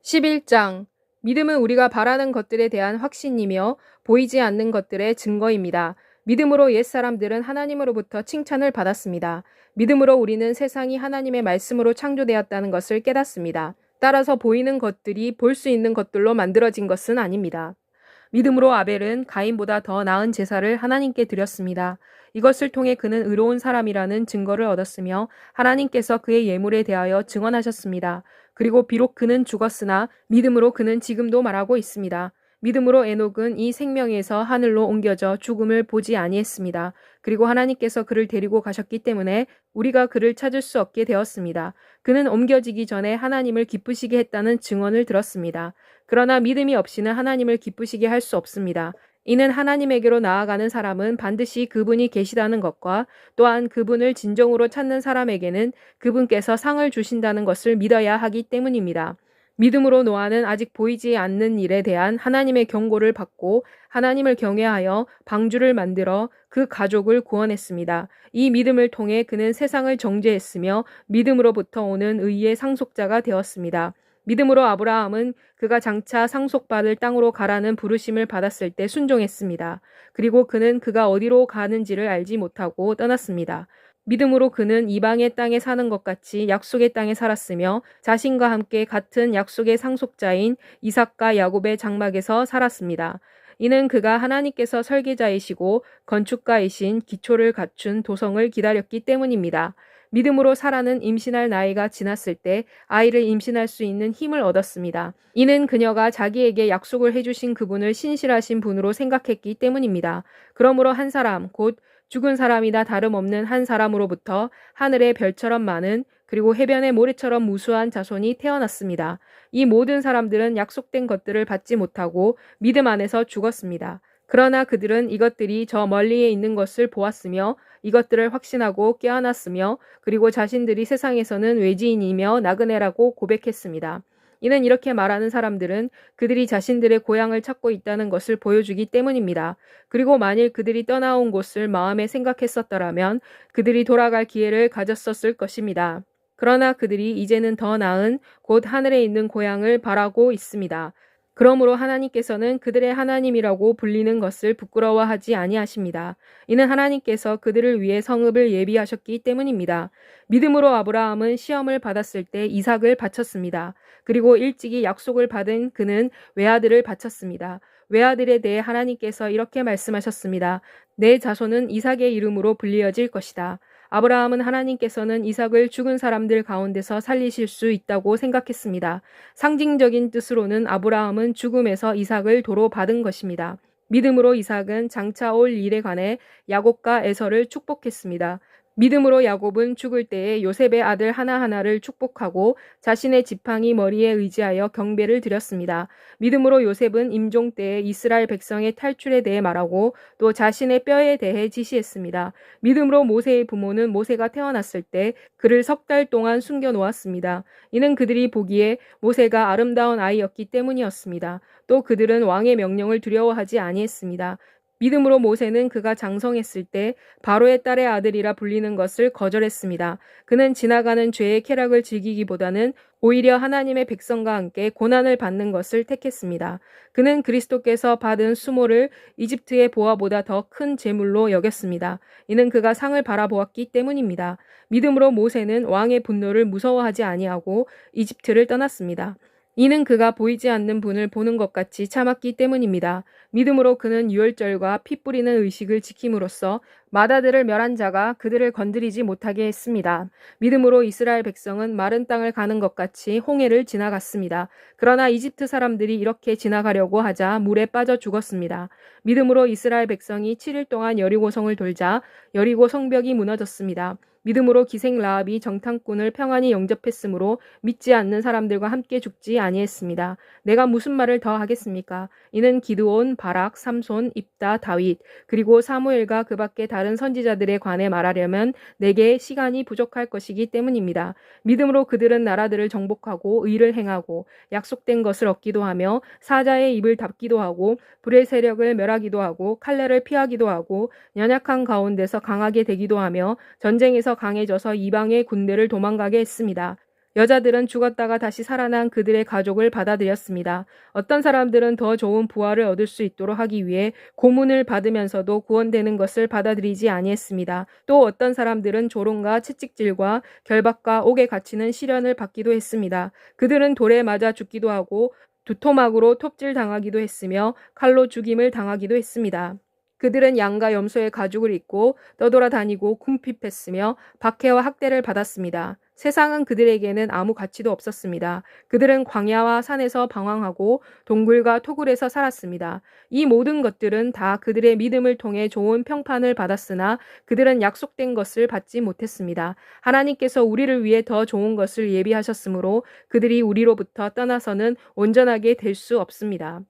11장 믿음은 우리가 바라는 것들에 대한 확신이며 보이지 않는 것들의 증거입니다. 믿음으로 옛사람들은 하나님으로부터 칭찬을 받았습니다. 믿음으로 우리는 세상이 하나님의 말씀으로 창조되었다는 것을 깨닫습니다. 따라서 보이는 것들이 볼 수 있는 것들로 만들어진 것은 아닙니다. 믿음으로 아벨은 가인보다 더 나은 제사를 하나님께 드렸습니다. 이것을 통해 그는 의로운 사람이라는 증거를 얻었으며 하나님께서 그의 예물에 대하여 증언하셨습니다. 그리고 비록 그는 죽었으나 믿음으로 그는 지금도 말하고 있습니다. 믿음으로 에녹은 이 생명에서 하늘로 옮겨져 죽음을 보지 아니했습니다. 그리고 하나님께서 그를 데리고 가셨기 때문에 우리가 그를 찾을 수 없게 되었습니다. 그는 옮겨지기 전에 하나님을 기쁘시게 했다는 증언을 들었습니다. 그러나 믿음이 없이는 하나님을 기쁘시게 할 수 없습니다. 이는 하나님에게로 나아가는 사람은 반드시 그분이 계시다는 것과 또한 그분을 진정으로 찾는 사람에게는 그분께서 상을 주신다는 것을 믿어야 하기 때문입니다. 믿음으로 노아는 아직 보이지 않는 일에 대한 하나님의 경고를 받고 하나님을 경외하여 방주를 만들어 그 가족을 구원했습니다. 이 믿음을 통해 그는 세상을 정죄했으며 믿음으로부터 오는 의의 상속자가 되었습니다. 믿음으로 아브라함은 그가 장차 상속받을 땅으로 가라는 부르심을 받았을 때 순종했습니다. 그리고 그는 그가 어디로 가는지를 알지 못하고 떠났습니다. 믿음으로 그는 이방의 땅에 사는 것 같이 약속의 땅에 살았으며 자신과 함께 같은 약속의 상속자인 이삭과 야곱의 장막에서 살았습니다. 이는 그가 하나님께서 설계자이시고 건축가이신 기초를 갖춘 도성을 기다렸기 때문입니다. 믿음으로 사라는 임신할 나이가 지났을 때 아이를 임신할 수 있는 힘을 얻었습니다. 이는 그녀가 자기에게 약속을 해주신 그분을 신실하신 분으로 생각했기 때문입니다. 그러므로 한 사람, 곧 죽은 사람이나 다름없는 한 사람으로부터 하늘의 별처럼 많은 그리고 해변의 모래처럼 무수한 자손이 태어났습니다. 이 모든 사람들은 약속된 것들을 받지 못하고 믿음 안에서 죽었습니다. 그러나 그들은 이것들이 저 멀리에 있는 것을 보았으며 이것들을 확신하고 깨어났으며 그리고 자신들이 세상에서는 외지인이며 나그네라고 고백했습니다. 이는 이렇게 말하는 사람들은 그들이 자신들의 고향을 찾고 있다는 것을 보여주기 때문입니다. 그리고 만일 그들이 떠나온 곳을 마음에 생각했었더라면 그들이 돌아갈 기회를 가졌었을 것입니다. 그러나 그들이 이제는 더 나은 곧 하늘에 있는 고향을 바라고 있습니다. 그러므로 하나님께서는 그들의 하나님이라고 불리는 것을 부끄러워하지 아니하십니다. 이는 하나님께서 그들을 위해 성읍을 예비하셨기 때문입니다. 믿음으로 아브라함은 시험을 받았을 때 이삭을 바쳤습니다. 그리고 일찍이 약속을 받은 그는 외아들을 바쳤습니다. 외아들에 대해 하나님께서 이렇게 말씀하셨습니다. 내 자손은 이삭의 이름으로 불리어질 것이다. 아브라함은 하나님께서는 이삭을 죽은 사람들 가운데서 살리실 수 있다고 생각했습니다. 상징적인 뜻으로는 아브라함은 죽음에서 이삭을 도로 받은 것입니다. 믿음으로 이삭은 장차 올 일에 관해 야곱과 에서를 축복했습니다. 믿음으로 야곱은 죽을 때에 요셉의 아들 하나하나를 축복하고 자신의 지팡이 머리에 의지하여 경배를 드렸습니다. 믿음으로 요셉은 임종 때에 이스라엘 백성의 탈출에 대해 말하고 또 자신의 뼈에 대해 지시했습니다. 믿음으로 모세의 부모는 모세가 태어났을 때 그를 3달 동안 숨겨놓았습니다. 이는 그들이 보기에 모세가 아름다운 아이였기 때문이었습니다. 또 그들은 왕의 명령을 두려워하지 아니했습니다. 믿음으로 모세는 그가 장성했을 때 바로의 딸의 아들이라 불리는 것을 거절했습니다. 그는 지나가는 죄의 쾌락을 즐기기보다는 오히려 하나님의 백성과 함께 고난을 받는 것을 택했습니다. 그는 그리스도께서 받은 수모를 이집트의 보화보다 더 큰 재물로 여겼습니다. 이는 그가 상을 바라보았기 때문입니다. 믿음으로 모세는 왕의 분노를 무서워하지 아니하고 이집트를 떠났습니다. 이는 그가 보이지 않는 분을 보는 것 같이 참았기 때문입니다. 믿음으로 그는 유월절과 피 뿌리는 의식을 지킴으로써 맏아들을 멸한 자가 그들을 건드리지 못하게 했습니다. 믿음으로 이스라엘 백성은 마른 땅을 가는 것 같이 홍해를 지나갔습니다. 그러나 이집트 사람들이 이렇게 지나가려고 하자 물에 빠져 죽었습니다. 믿음으로 이스라엘 백성이 7일 동안 여리고성을 돌자 여리고 성벽이 무너졌습니다. 믿음으로 기생 라합이 정탐꾼을 평안히 영접했으므로 믿지 않는 사람들과 함께 죽지 아니했습니다. 내가 무슨 말을 더 하겠습니까? 이는 기드온, 바락, 삼손, 입다, 다윗 그리고 사무엘과 그 밖에 다른 선지자들에 관해 말하려면 내게 시간이 부족할 것이기 때문입니다. 믿음으로 그들은 나라들을 정복하고 의를 행하고 약속된 것을 얻기도 하며 사자의 입을 닫기도 하고 불의 세력을 멸하기도 하고 칼날을 피하기도 하고 연약한 가운데서 강하게 되기도 하며 전쟁에서 강해져서 이방의 군대를 도망가게 했습니다. 여자들은 죽었다가 다시 살아난 그들의 가족을 받아들였습니다. 어떤 사람들은 더 좋은 부활을 얻을 수 있도록 하기 위해 고문을 받으면서도 구원되는 것을 받아들이지 아니했습니다. 또 어떤 사람들은 조롱과 채찍질과 결박과 옥에 갇히는 시련을 받기도 했습니다. 그들은 돌에 맞아 죽기도 하고 두토막으로 톱질 당하기도 했으며 칼로 죽임을 당하기도 했습니다. 그들은 양과 염소의 가죽을 입고 떠돌아다니고 궁핍했으며 박해와 학대를 받았습니다. 세상은 그들에게는 아무 가치도 없었습니다. 그들은 광야와 산에서 방황하고 동굴과 토굴에서 살았습니다. 이 모든 것들은 다 그들의 믿음을 통해 좋은 평판을 받았으나 그들은 약속된 것을 받지 못했습니다. 하나님께서 우리를 위해 더 좋은 것을 예비하셨으므로 그들이 우리로부터 떠나서는 온전하게 될 수 없습니다.